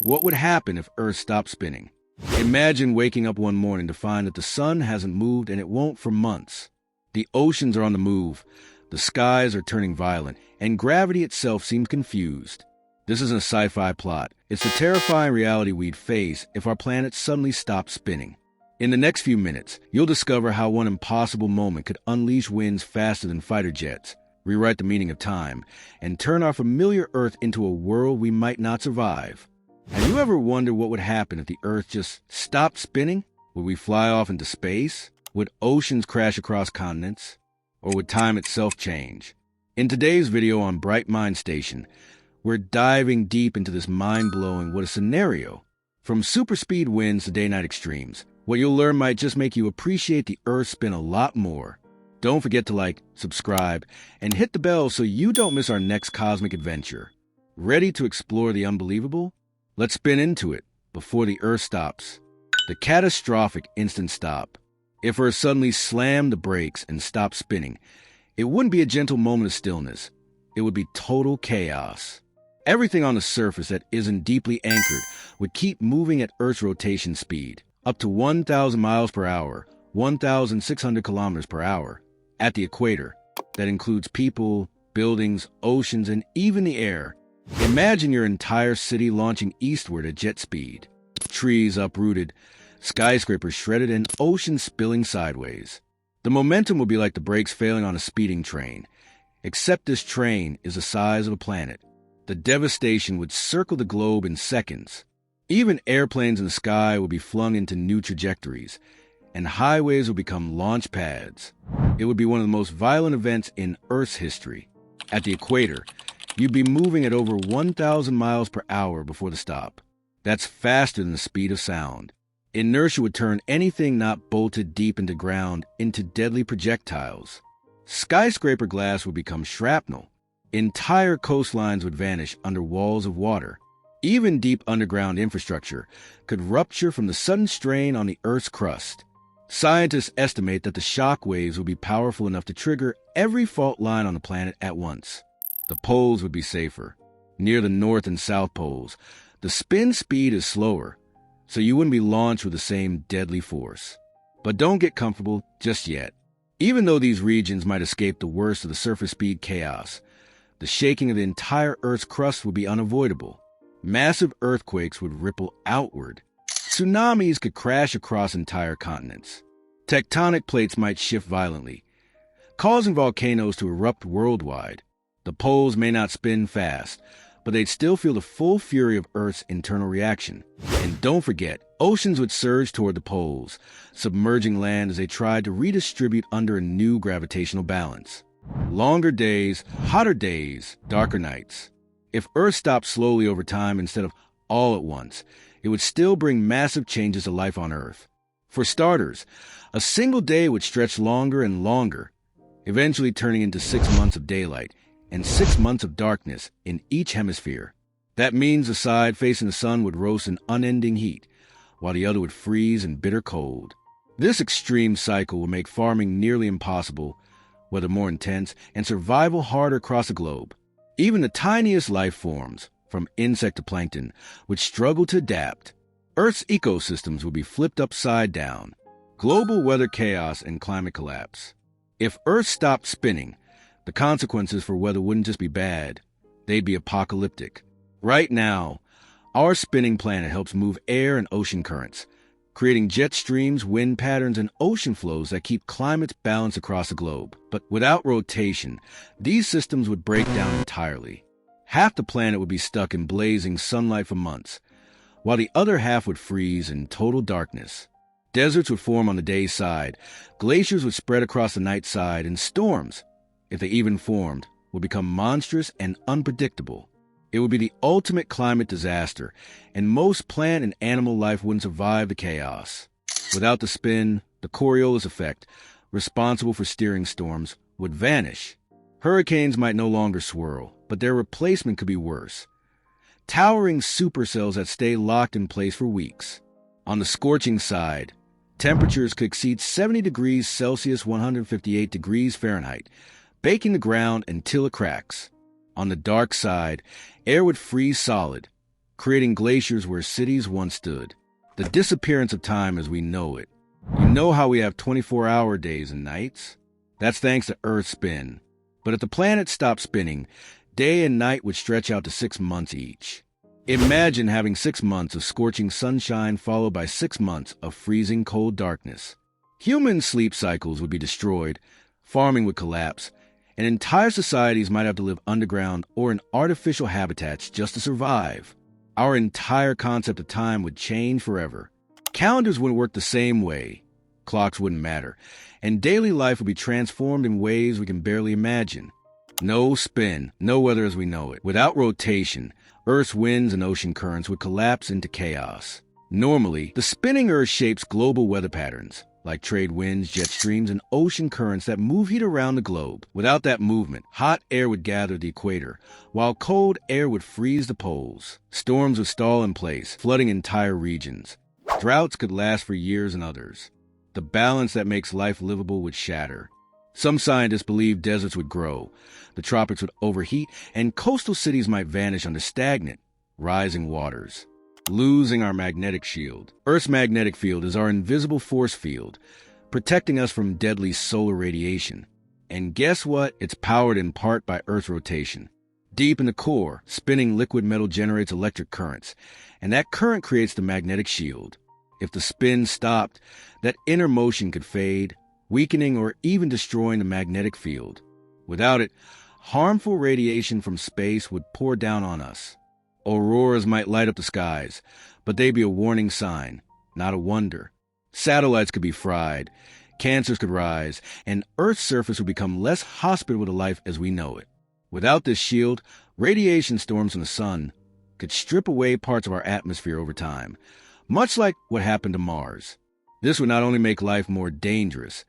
What would happen if Earth stopped spinning? Imagine waking up one morning to find that the sun hasn't moved and it won't for months. The oceans are on the move, the skies are turning violent, and gravity itself seems confused. This isn't a sci-fi plot. It's the terrifying reality we'd face if our planet suddenly stopped spinning. In the next few minutes, you'll discover how one impossible moment could unleash winds faster than fighter jets, rewrite the meaning of time, and turn our familiar Earth into a world we might not survive. Have you ever wondered what would happen if the Earth just stopped spinning? Would we fly off into space? Would oceans crash across continents? Or would time itself change? In today's video on Bright Mind Station, we're diving deep into this mind-blowing what a scenario. From super speed winds to day-night extremes, what you'll learn might just make you appreciate the Earth's spin a lot more. Don't forget to like, subscribe, and hit the bell so you don't miss our next cosmic adventure. Ready to explore the unbelievable? Let's spin into it before the Earth stops. The catastrophic instant stop. If Earth suddenly slammed the brakes and stopped spinning, it wouldn't be a gentle moment of stillness. It would be total chaos. Everything on the surface that isn't deeply anchored would keep moving at Earth's rotation speed, up to 1,000 miles per hour, 1,600 kilometers per hour. At the equator, that includes people, buildings, oceans, and even the air. Imagine your entire city launching eastward at jet speed. Trees uprooted, skyscrapers shredded, and oceans spilling sideways. The momentum would be like the brakes failing on a speeding train, except this train is the size of a planet. The devastation would circle the globe in seconds. Even airplanes in the sky would be flung into new trajectories, and highways would become launch pads. It would be one of the most violent events in Earth's history. At the equator, you'd be moving at over 1,000 miles per hour before the stop. That's faster than the speed of sound. Inertia would turn anything not bolted deep into ground into deadly projectiles. Skyscraper glass would become shrapnel. Entire coastlines would vanish under walls of water. Even deep underground infrastructure could rupture from the sudden strain on the Earth's crust. Scientists estimate that the shock waves would be powerful enough to trigger every fault line on the planet at once. The poles would be safer. Near the North and South poles, the spin speed is slower, so you wouldn't be launched with the same deadly force. But don't get comfortable just yet. Even though these regions might escape the worst of the surface speed chaos, the shaking of the entire Earth's crust would be unavoidable. Massive earthquakes would ripple outward. Tsunamis could crash across entire continents. Tectonic plates might shift violently, causing volcanoes to erupt worldwide. The poles may not spin fast, but they'd still feel the full fury of Earth's internal reaction. And don't forget, oceans would surge toward the poles, submerging land as they tried to redistribute under a new gravitational balance. Longer days, hotter days, darker nights. If Earth stopped slowly over time instead of all at once, it would still bring massive changes to life on Earth. For starters, a single day would stretch longer and longer, eventually turning into 6 months of daylight and 6 months of darkness in each hemisphere. That means the side facing the sun would roast in unending heat, while the other would freeze in bitter cold. This extreme cycle would make farming nearly impossible, weather more intense, and survival harder across the globe. Even the tiniest life forms, from insect to plankton, would struggle to adapt. Earth's ecosystems would be flipped upside down. Global weather chaos and climate collapse. If Earth stopped spinning, the consequences for weather wouldn't just be bad, they'd be apocalyptic. Right now, our spinning planet helps move air and ocean currents, creating jet streams, wind patterns, and ocean flows that keep climates balanced across the globe. But without rotation, these systems would break down entirely. Half the planet would be stuck in blazing sunlight for months, while the other half would freeze in total darkness. Deserts would form on the day side, glaciers would spread across the night side, and storms, if they even formed, would become monstrous and unpredictable. It would be the ultimate climate disaster, and most plant and animal life wouldn't survive the chaos. Without the spin, the Coriolis effect, responsible for steering storms, would vanish. Hurricanes might no longer swirl, but their replacement could be worse. Towering supercells that stay locked in place for weeks. On the scorching side, temperatures could exceed 70 degrees Celsius, 158 degrees Fahrenheit, baking the ground until it cracks. On the dark side, air would freeze solid, creating glaciers where cities once stood. The disappearance of time as we know it. You know how we have 24-hour days and nights? That's thanks to Earth's spin. But if the planet stopped spinning, day and night would stretch out to 6 months each. Imagine having 6 months of scorching sunshine followed by 6 months of freezing cold darkness. Human sleep cycles would be destroyed, farming would collapse, and entire societies might have to live underground or in artificial habitats just to survive. Our entire concept of time would change forever. Calendars wouldn't work the same way. Clocks wouldn't matter. And daily life would be transformed in ways we can barely imagine. No spin, no weather as we know it. Without rotation, Earth's winds and ocean currents would collapse into chaos. Normally, the spinning Earth shapes global weather patterns, like trade winds, jet streams, and ocean currents that move heat around the globe. Without that movement, hot air would gather at the equator, while cold air would freeze the poles. Storms would stall in place, flooding entire regions. Droughts could last for years in others. The balance that makes life livable would shatter. Some scientists believe deserts would grow, the tropics would overheat, and coastal cities might vanish under stagnant, rising waters. Losing our magnetic shield. Earth's magnetic field is our invisible force field, protecting us from deadly solar radiation. And guess what? It's powered in part by Earth's rotation. Deep in the core, spinning liquid metal generates electric currents, and that current creates the magnetic shield. If the spin stopped, that inner motion could fade, weakening or even destroying the magnetic field. Without it, harmful radiation from space would pour down on us. Auroras might light up the skies, but they'd be a warning sign, not a wonder. Satellites could be fried, cancers could rise, and Earth's surface would become less hospitable to life as we know it. Without this shield, radiation storms from the sun could strip away parts of our atmosphere over time, much like what happened to Mars. This would not only make life more dangerous,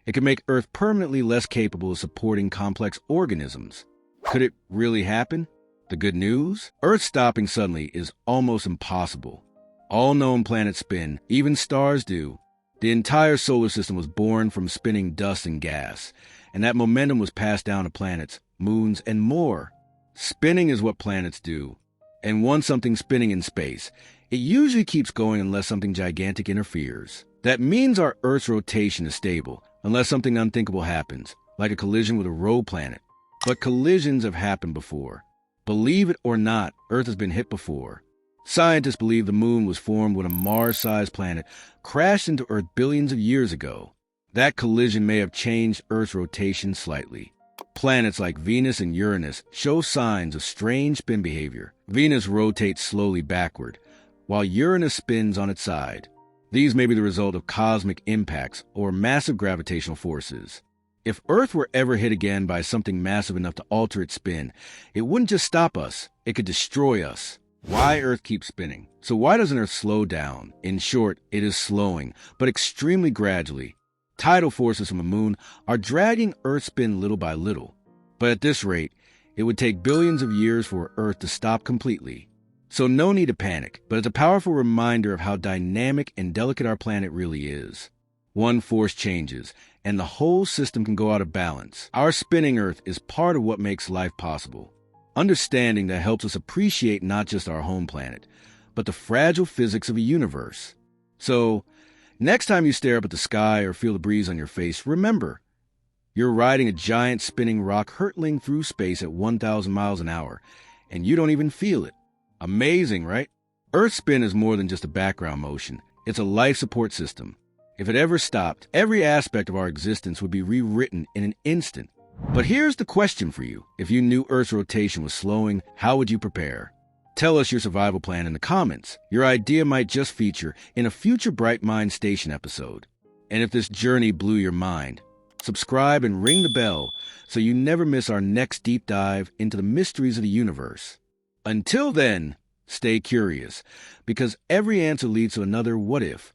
it could make Earth permanently less capable of supporting complex organisms. Could it really happen? The good news? Earth stopping suddenly is almost impossible. All known planets spin, even stars do. The entire solar system was born from spinning dust and gas, and that momentum was passed down to planets, moons, and more. Spinning is what planets do. And once something's spinning in space, it usually keeps going unless something gigantic interferes. That means our Earth's rotation is stable, unless something unthinkable happens, like a collision with a rogue planet. But collisions have happened before. Believe it or not, Earth has been hit before. Scientists believe the moon was formed when a Mars-sized planet crashed into Earth billions of years ago. That collision may have changed Earth's rotation slightly. Planets like Venus and Uranus show signs of strange spin behavior. Venus rotates slowly backward, while Uranus spins on its side. These may be the result of cosmic impacts or massive gravitational forces. If Earth were ever hit again by something massive enough to alter its spin, it wouldn't just stop us, it could destroy us. Why Earth keeps spinning? So why doesn't Earth slow down? In short, it is slowing, but extremely gradually. Tidal forces from the moon are dragging Earth's spin little by little. But at this rate, it would take billions of years for Earth to stop completely. So no need to panic, but it's a powerful reminder of how dynamic and delicate our planet really is. One force changes, and the whole system can go out of balance. Our spinning Earth is part of what makes life possible. Understanding that helps us appreciate not just our home planet, but the fragile physics of a universe. So, next time you stare up at the sky or feel the breeze on your face, remember, you're riding a giant spinning rock hurtling through space at 1,000 miles an hour, and you don't even feel it. Amazing, right? Earth's spin is more than just a background motion. It's a life support system. If it ever stopped, every aspect of our existence would be rewritten in an instant. But here's the question for you. If you knew Earth's rotation was slowing, how would you prepare? Tell us your survival plan in the comments. Your idea might just feature in a future Bright Mind Station episode. And if this journey blew your mind, subscribe and ring the bell so you never miss our next deep dive into the mysteries of the universe. Until then, stay curious, because every answer leads to another what if.